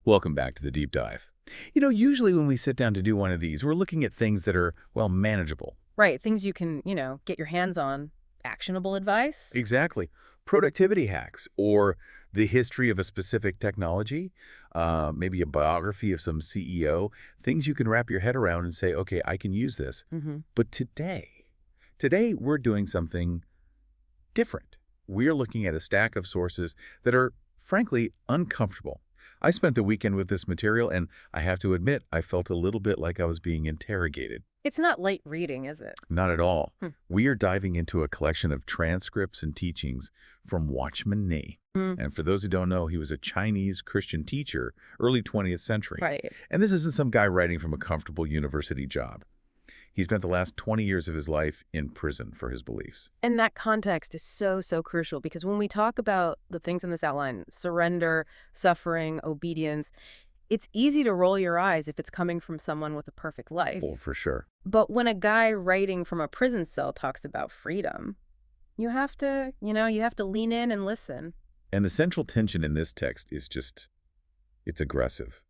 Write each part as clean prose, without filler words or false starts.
Welcome back to the deep dive. Usually when we sit down to do one of these, we're looking at things that are, well, manageable. Right, things you can, get your hands on. Actionable advice? Exactly. Productivity hacks or the history of a specific technology, maybe a biography of some CEO, things you can wrap your head around and say, okay, I can use this. Mm-hmm. But today we're doing something different. We're looking at a stack of sources that are, frankly, uncomfortable. I spent the weekend with this material, and I have to admit, I felt a little bit like I was being interrogated. It's not light reading, is it? Not at all. Hmm. We are diving into a collection of transcripts and teachings from Watchman Nee. Mm. And for those who don't know, he was a Chinese Christian teacher, early 20th century. Right. And this isn't some guy writing from a comfortable university job. He spent the last 20 years of his life in prison for his beliefs. And that context is so, so crucial because when we talk about the things in this outline, surrender, suffering, obedience, it's easy to roll your eyes if it's coming from someone with a perfect life. Oh, for sure. But when a guy writing from a prison cell talks about freedom, you have to lean in and listen. And the central tension in this text is it's aggressive.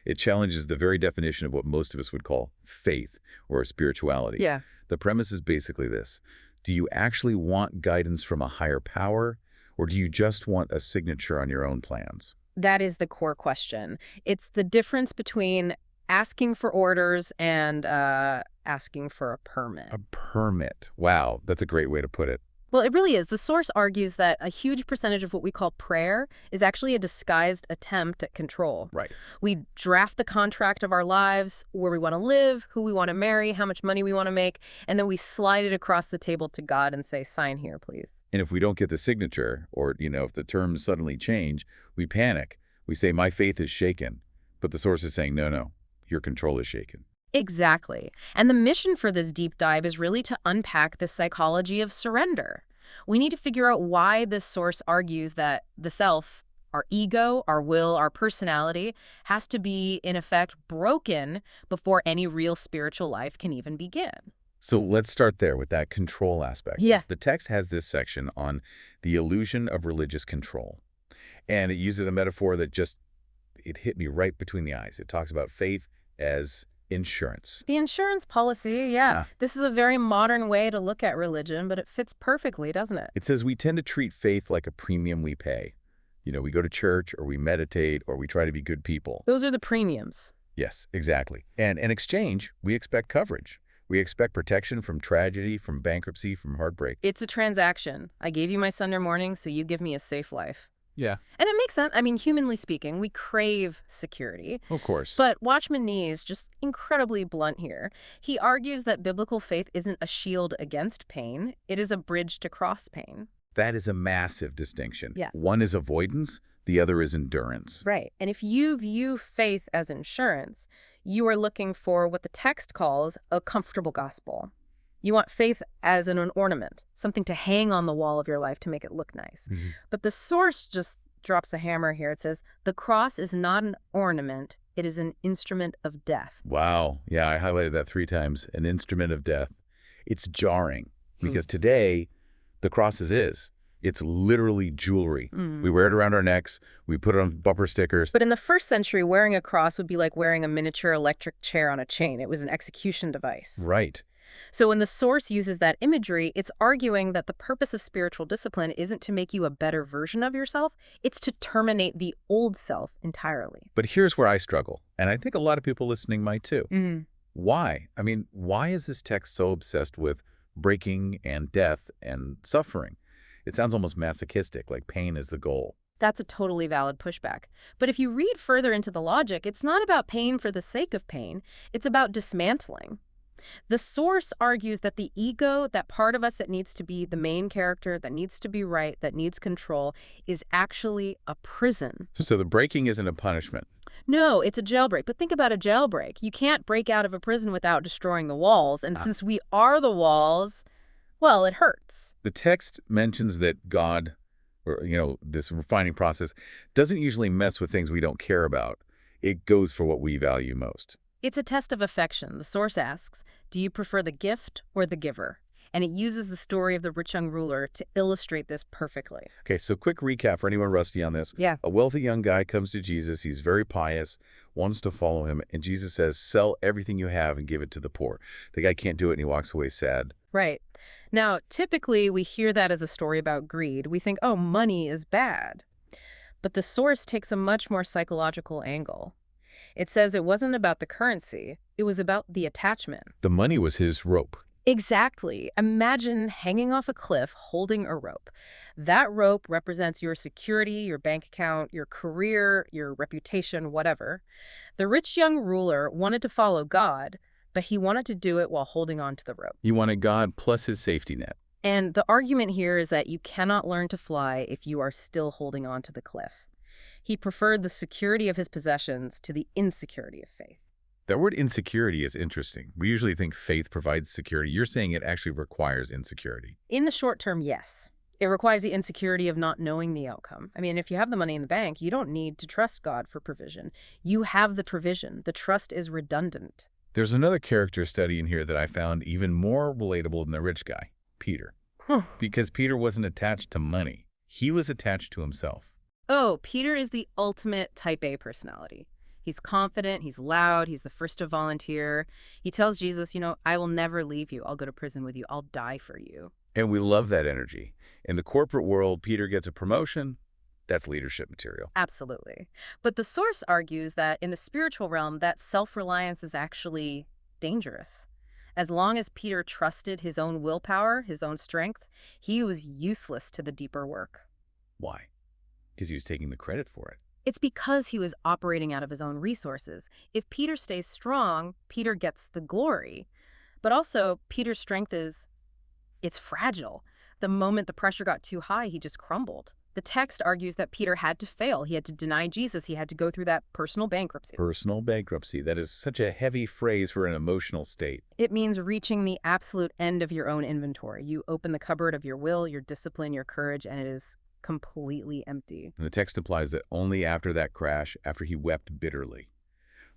It challenges the very definition of what most of us would call faith or spirituality. Yeah. The premise is basically this. Do you actually want guidance from a higher power, or do you just want a signature on your own plans? That is the core question. It's the difference between asking for orders and asking for a permit. A permit. Wow, that's a great way to put it. Well, it really is. The source argues that a huge percentage of what we call prayer is actually a disguised attempt at control. Right. We draft the contract of our lives, where we want to live, who we want to marry, how much money we want to make, and then we slide it across the table to God and say, sign here, please. And if we don't get the signature, or, if the terms suddenly change, we panic. We say, my faith is shaken. But the source is saying, no, your control is shaken. Exactly. And the mission for this deep dive is really to unpack the psychology of surrender. We need to figure out why this source argues that the self, our ego, our will, our personality, has to be, in effect, broken before any real spiritual life can even begin. So let's start there with that control aspect. Yeah. The text has this section on the illusion of religious control. And it uses a metaphor that it hit me right between the eyes. It talks about faith as insurance. The insurance policy, yeah. This is a very modern way to look at religion, but it fits perfectly, doesn't it? It says we tend to treat faith like a premium we pay. We go to church, or we meditate, or we try to be good people. Those are the premiums. Yes, exactly. And in exchange, we expect coverage. We expect protection from tragedy, from bankruptcy, from heartbreak. It's a transaction. I gave you my Sunday morning, so you give me a safe life. Yeah. And it makes sense. I mean, humanly speaking, we crave security. Of course. But Watchman Nee is just incredibly blunt here. He argues that biblical faith isn't a shield against pain. It is a bridge to cross pain. That is a massive distinction. Yeah. One is avoidance, the other is endurance. Right. And if you view faith as insurance, you are looking for what the text calls a comfortable gospel. You want faith as an ornament, something to hang on the wall of your life to make it look nice. Mm-hmm. But the source just drops a hammer here. It says, the cross is not an ornament. It is an instrument of death. Wow. Yeah, I highlighted that 3 times. An instrument of death. It's jarring because today the cross is. It's literally jewelry. We wear it around our necks. We put it on bumper stickers. But in the first century, wearing a cross would be like wearing a miniature electric chair on a chain. It was an execution device. Right. So when the source uses that imagery, it's arguing that the purpose of spiritual discipline isn't to make you a better version of yourself. It's to terminate the old self entirely. But here's where I struggle, and I think a lot of people listening might too. Mm-hmm. Why? I mean, why is this text so obsessed with breaking and death and suffering? It sounds almost masochistic, like pain is the goal. That's a totally valid pushback. But if you read further into the logic, it's not about pain for the sake of pain. It's about dismantling. The source argues that the ego, that part of us that needs to be the main character, that needs to be right, that needs control, is actually a prison. So the breaking isn't a punishment. No, it's a jailbreak. But think about a jailbreak. You can't break out of a prison without destroying the walls. And since we are the walls, well, it hurts. The text mentions that God, or, this refining process, doesn't usually mess with things we don't care about. It goes for what we value most. It's a test of affection. The source asks, do you prefer the gift or the giver? And it uses the story of the rich young ruler to illustrate this perfectly. Okay, so quick recap for anyone rusty on this. Yeah. A wealthy young guy comes to Jesus. He's very pious, wants to follow him, and Jesus says, sell everything you have and give it to the poor. The guy can't do it, and he walks away sad. Right. Now, typically we hear that as a story about greed. We think, oh, money is bad. But the source takes a much more psychological angle. It says it wasn't about the currency, it was about the attachment. The money was his rope. Exactly. Imagine hanging off a cliff holding a rope. That rope represents your security, your bank account, your career, your reputation, whatever. The rich young ruler wanted to follow God, but he wanted to do it while holding on to the rope. He wanted God plus his safety net. And the argument here is that you cannot learn to fly if you are still holding on to the cliff. He preferred the security of his possessions to the insecurity of faith. That word insecurity is interesting. We usually think faith provides security. You're saying it actually requires insecurity. In the short term, yes. It requires the insecurity of not knowing the outcome. I mean, if you have the money in the bank, you don't need to trust God for provision. You have the provision. The trust is redundant. There's another character study in here that I found even more relatable than the rich guy, Peter. Because Peter wasn't attached to money. He was attached to himself. Oh, Peter is the ultimate type A personality. He's confident, he's loud, he's the first to volunteer. He tells Jesus, I will never leave you. I'll go to prison with you. I'll die for you. And we love that energy. In the corporate world, Peter gets a promotion. That's leadership material. Absolutely. But the source argues that in the spiritual realm, that self-reliance is actually dangerous. As long as Peter trusted his own willpower, his own strength, he was useless to the deeper work. Why? Because he was taking the credit for it. It's because he was operating out of his own resources. If Peter stays strong, Peter gets the glory. But also, Peter's strength it's fragile. The moment the pressure got too high, he just crumbled. The text argues that Peter had to fail. He had to deny Jesus. He had to go through that personal bankruptcy. Personal bankruptcy. That is such a heavy phrase for an emotional state. It means reaching the absolute end of your own inventory. You open the cupboard of your will, your discipline, your courage, and it is completely empty. And the text implies that only after that crash, after he wept bitterly,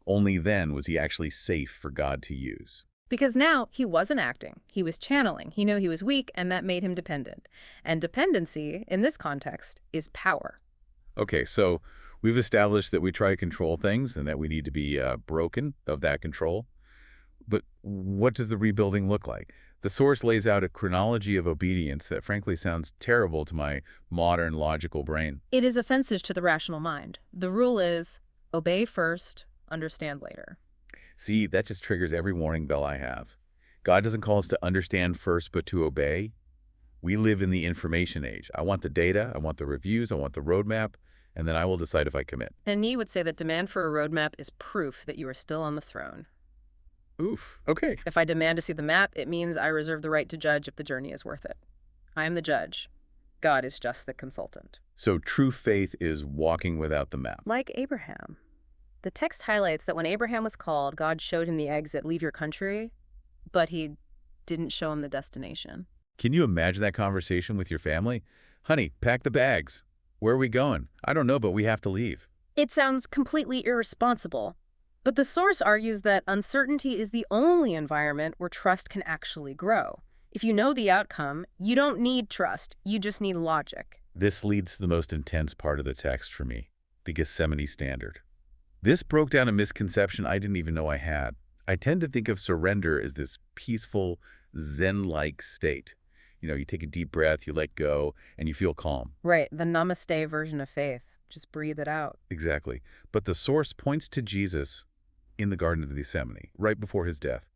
only then was he actually safe for God to use. Because now he wasn't acting. He was channeling. He knew he was weak, and that made him dependent. And dependency, in this context, is power. Okay, so we've established that we try to control things and that we need to be broken of that control. But what does the rebuilding look like? The source lays out a chronology of obedience that frankly sounds terrible to my modern logical brain. It is offensive to the rational mind. The rule is obey first, understand later. See, that just triggers every warning bell I have. God doesn't call us to understand first, but to obey. We live in the information age. I want the data, I want the reviews, I want the roadmap, and then I will decide if I commit. And Nee would say that demand for a roadmap is proof that you are still on the throne. Oof, okay. If I demand to see the map, it means I reserve the right to judge if the journey is worth it. I am the judge. God is just the consultant. So true faith is walking without the map. Like Abraham. The text highlights that when Abraham was called, God showed him the exit, leave your country, but he didn't show him the destination. Can you imagine that conversation with your family? Honey, pack the bags. Where are we going? I don't know, but we have to leave. It sounds completely irresponsible. But the source argues that uncertainty is the only environment where trust can actually grow. If you know the outcome, you don't need trust, you just need logic. This leads to the most intense part of the text for me, the Gethsemane standard. This broke down a misconception I didn't even know I had. I tend to think of surrender as this peaceful, Zen-like state. You take a deep breath, you let go, and you feel calm. Right, the namaste version of faith. Just breathe it out. Exactly. But the source points to Jesus in the Garden of Gethsemane, right before his death.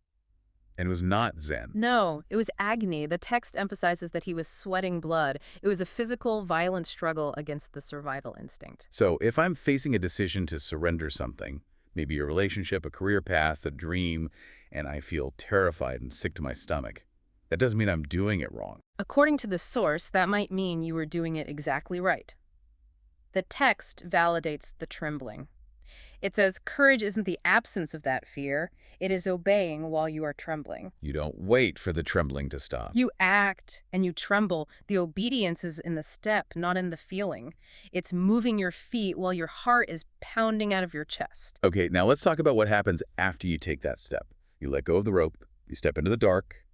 And it was not Zen. No, it was agony. The text emphasizes that he was sweating blood. It was a physical, violent struggle against the survival instinct. So if I'm facing a decision to surrender something, maybe a relationship, a career path, a dream, and I feel terrified and sick to my stomach, that doesn't mean I'm doing it wrong. According to the source, that might mean you were doing it exactly right. The text validates the trembling. It says courage isn't the absence of that fear. It is obeying while you are trembling. You don't wait for the trembling to stop. You act and you tremble. The obedience is in the step, not in the feeling. It's moving your feet while your heart is pounding out of your chest. Okay, now let's talk about what happens after you take that step. You let go of the rope, you step into the dark,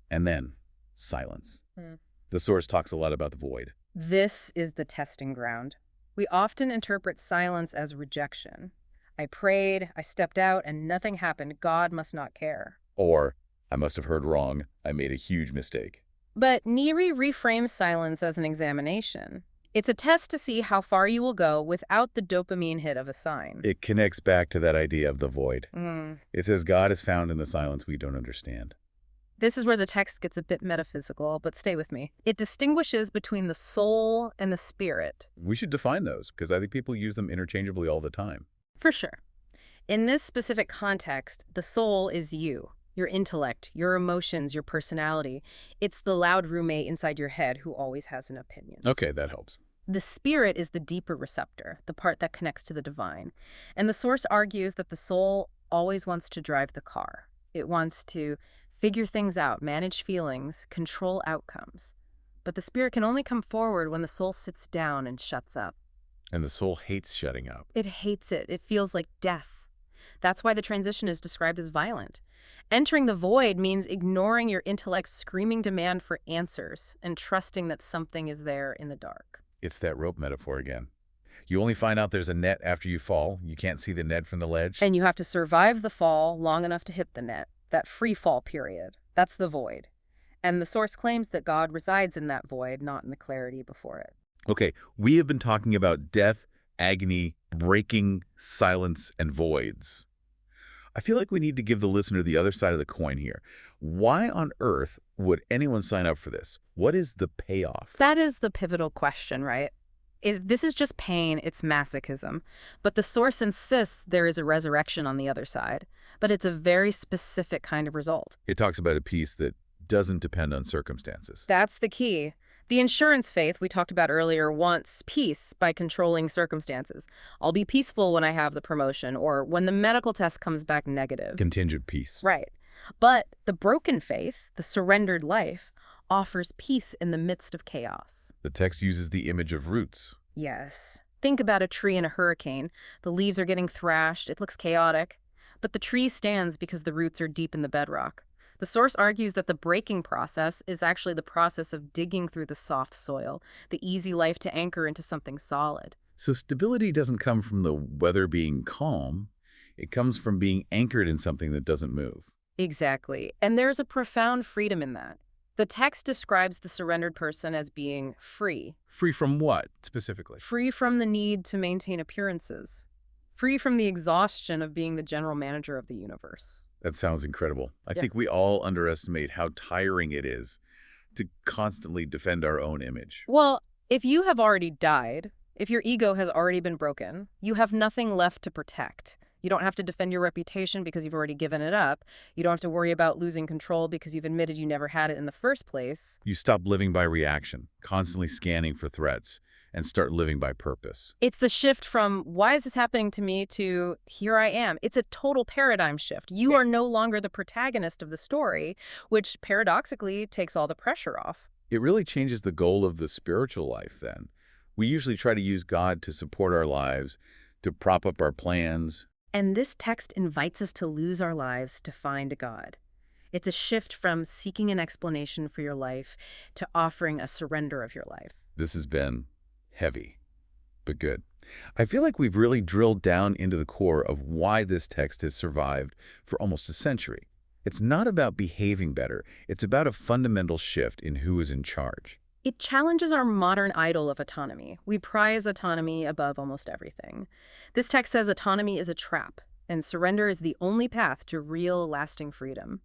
and then silence. Hmm. The source talks a lot about the void. This is the testing ground. We often interpret silence as rejection. I prayed, I stepped out, and nothing happened. God must not care. Or, I must have heard wrong. I made a huge mistake. But Neary reframes silence as an examination. It's a test to see how far you will go without the dopamine hit of a sign. It connects back to that idea of the void. Mm. It says God is found in the silence we don't understand. This is where the text gets a bit metaphysical, but stay with me. It distinguishes between the soul and the spirit. We should define those, because I think people use them interchangeably all the time. For sure. In this specific context, the soul is you, your intellect, your emotions, your personality. It's the loud roommate inside your head who always has an opinion. Okay, that helps. The spirit is the deeper receptor, the part that connects to the divine. And the source argues that the soul always wants to drive the car. It wants to figure things out, manage feelings, control outcomes. But the spirit can only come forward when the soul sits down and shuts up. And the soul hates shutting up. It hates it. It feels like death. That's why the transition is described as violent. Entering the void means ignoring your intellect's screaming demand for answers and trusting that something is there in the dark. It's that rope metaphor again. You only find out there's a net after you fall. You can't see the net from the ledge. And you have to survive the fall long enough to hit the net. That free fall period. That's the void. And the source claims that God resides in that void, not in the clarity before it. Okay, we have been talking about death, agony, breaking, silence, and voids. I feel like we need to give the listener the other side of the coin here. Why on earth would anyone sign up for this? What is the payoff? That is the pivotal question, right? This is just pain, it's masochism. But the source insists there is a resurrection on the other side. But it's a very specific kind of result. It talks about a peace that doesn't depend on circumstances. That's the key. The insurance faith we talked about earlier wants peace by controlling circumstances. I'll be peaceful when I have the promotion or when the medical test comes back negative. Contingent peace. Right. But the broken faith, the surrendered life, offers peace in the midst of chaos. The text uses the image of roots. Yes. Think about a tree in a hurricane. The leaves are getting thrashed. It looks chaotic. But the tree stands because the roots are deep in the bedrock. The source argues that the breaking process is actually the process of digging through the soft soil, the easy life to anchor into something solid. So stability doesn't come from the weather being calm. It comes from being anchored in something that doesn't move. Exactly. And there's a profound freedom in that. The text describes the surrendered person as being free. Free from what, specifically? Free from the need to maintain appearances. Free from the exhaustion of being the general manager of the universe. That sounds incredible. I Yeah. think we all underestimate how tiring it is to constantly defend our own image. Well, if you have already died, if your ego has already been broken, you have nothing left to protect. You don't have to defend your reputation because you've already given it up. You don't have to worry about losing control because you've admitted you never had it in the first place. You stop living by reaction, constantly scanning for threats, and start living by purpose. It's the shift from, why is this happening to me, to here I am. It's a total paradigm shift. You are no longer the protagonist of the story, which paradoxically takes all the pressure off. It really changes the goal of the spiritual life then. We usually try to use God to support our lives, to prop up our plans. And this text invites us to lose our lives to find God. It's a shift from seeking an explanation for your life to offering a surrender of your life. This has been heavy, but good. I feel like we've really drilled down into the core of why this text has survived for almost a century. It's not about behaving better. It's about a fundamental shift in who is in charge. It challenges our modern idol of autonomy. We prize autonomy above almost everything. This text says autonomy is a trap, and surrender is the only path to real, lasting freedom.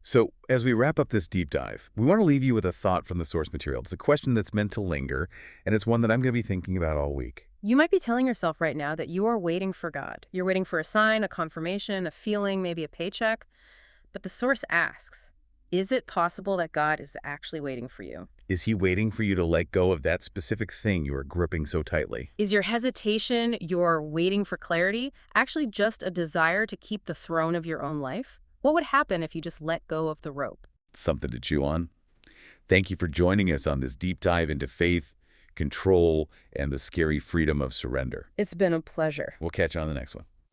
So, as we wrap up this deep dive, we want to leave you with a thought from the source material. It's a question that's meant to linger, and it's one that I'm going to be thinking about all week. You might be telling yourself right now that you are waiting for God. You're waiting for a sign, a confirmation, a feeling, maybe a paycheck. But the source asks, is it possible that God is actually waiting for you? Is he waiting for you to let go of that specific thing you are gripping so tightly? Is your hesitation, your waiting for clarity, actually just a desire to keep the throne of your own life? What would happen if you just let go of the rope? Something to chew on. Thank you for joining us on this deep dive into faith, control, and the scary freedom of surrender. It's been a pleasure. We'll catch you on the next one.